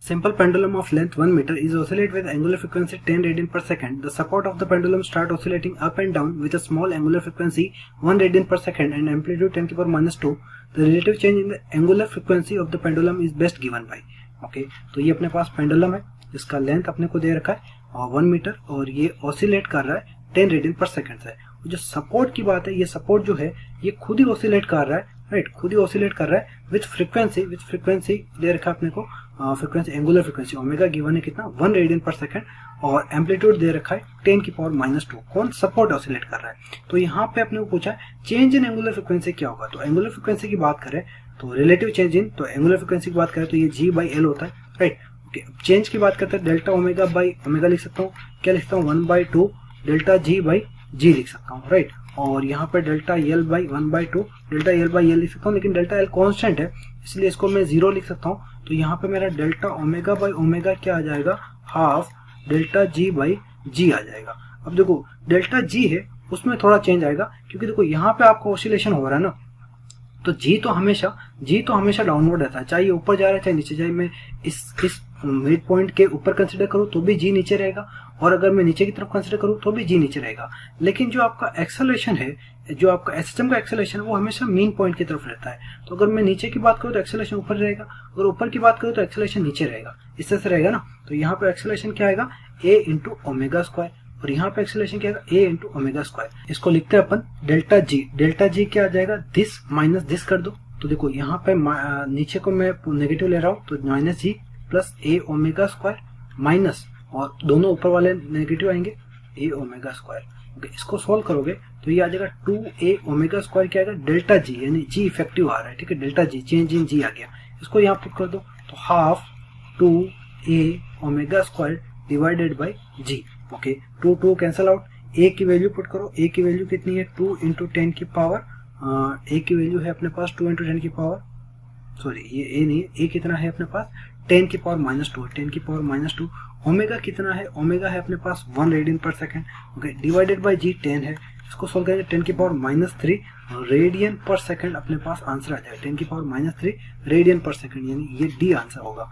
Simple pendulum of length 1 meter is oscillate with angular frequency 10 radian per second. The support of the pendulum start oscillating up and down with a small angular frequency 1 radian per second and amplitude 10 to the power minus 2. The relative change in the angular frequency of the pendulum is best given by. Okay तो ये अपने पास pendulum है जिसका length अपने को दे रखा है और 1 मीटर और ये ऑसिलेट कर रहा है 10 रेडियन पर सेकंड से। जो सपोर्ट की बात है, ये सपोर्ट जो है ये खुद ही ऑसिलेट कर रहा है, राइट, खुद ही ऑसिलेट कर रहा है विथ फ्रीक्वेंसी दे रखा है अपने को, frequency angular frequency omega given है कितना 1 रेडियन पर सेकंड और एम्पलीट्यूड दे रखा है 10 की पावर माइनस 2। कौन? सपोर्ट ऑसिलेट कर रहा है। तो यहाँ पे अपने को पूछा है चेंज इन एंगुलर फ्रीक्वेंसी क्या होगा। तो एंगुलर फ्रीक्वेंसी की बात करें तो रिलेटिव चेंज इन, तो एंगुलर फ्रीक्वेंसी की बात करें तो ये जी बाई एल होता है, राइट। ओके, चेंज की बात करते हैं डेल्टा ओमेगा बाई ओमेगा लिख सकता हूँ, क्या लिखता हूँ 1/2 डेल्टा जी बाई जी लिख सकता हूँ, राइट। और यहाँ पे delta L by 1/2 delta L by L लिख सकता हूँ, लेकिन डेल्टा एल कॉन्स्टेंट है इसलिए इसको मैं 0 लिख सकता हूँ। तो यहाँ पे मेरा डेल्टा ओमेगा बाई ओमेगा क्या आ जाएगा, हाफ डेल्टा जी बाई जी आ जाएगा। अब देखो डेल्टा जी है उसमें थोड़ा चेंज आएगा क्योंकि देखो यहाँ पे आपका ऑसिलेशन हो रहा है ना, तो जी तो हमेशा डाउनवर्ड रहता है, चाहे ये ऊपर जा रहा है चाहे नीचे जाए। मैं इस मिड पॉइंट के ऊपर कंसीडर करूँ तो भी जी नीचे रहेगा और अगर मैं नीचे की तरफ कंसीडर करूँ तो भी जी नीचे रहेगा। लेकिन जो आपका एक्सेलरेशन है, जो आपका एसएचएम का एक्सेलरेशन है वो हमेशा मीन पॉइंट की तरफ रहता है। तो अगर मैं नीचे की बात करूँ तो एक्सेलरेशन ऊपर रहेगा, अगर ऊपर की बात करूँ तो एक्सेलरेशन नीचे रहेगा, इस तरह से रहेगा ना। तो यहाँ पे एक्सेलरेशन क्या आएगा ए इंटू ओमेगा स्क्वायर और यहाँ पे एक्सेलरेशन क्या आएगा ए इंटू ओमेगा स्क्वायर। इसको लिखते हैं अपन डेल्टा जी क्या आ जाएगा, दिस माइनस दिस कर दो। तो देखो यहाँ पे नीचे को मैं नेगेटिव ले रहा हूँ तो माइनस जी प्लस ए ओमेगा स्क्वायर माइनस, और दोनों ऊपर वाले नेगेटिव आएंगे ए ओमेगा स्क्वायर। ओके, इसको सोल्व करोगे तो ये आ जाएगा 2a ओमेगा स्क्वायर क्या आएगा डेल्टा जी, यानी जी इफेक्टिव आ रहा है, ठीक है, डेल्टा जी चेंज इन जी आ गया। इसको यहाँ पुट कर दो तो half 2a omega square divided by g. Okay, 2 cancel out, a की वैल्यू पुट करो, a की वैल्यू कितनी है 2 इंटू 10 की पावर, a की वैल्यू है अपने पास 2 इंटू 10 की पावर, सॉरी ये a नहीं है, a कितना है अपने पास 10 की पावर माइनस 2, 10 की पावर माइनस 2। ओमेगा कितना है, ओमेगा है अपने पास 1 रेडियन पर सेकंड, ओके, डिवाइडेड बाय जी 10 है। इसको सोल्व करेंगे 10 की पावर माइनस 3 रेडियन पर सेकंड अपने पास आंसर आ जाएगा, 10 की पावर माइनस 3 रेडियन पर सेकंड, यानी ये डी आंसर होगा।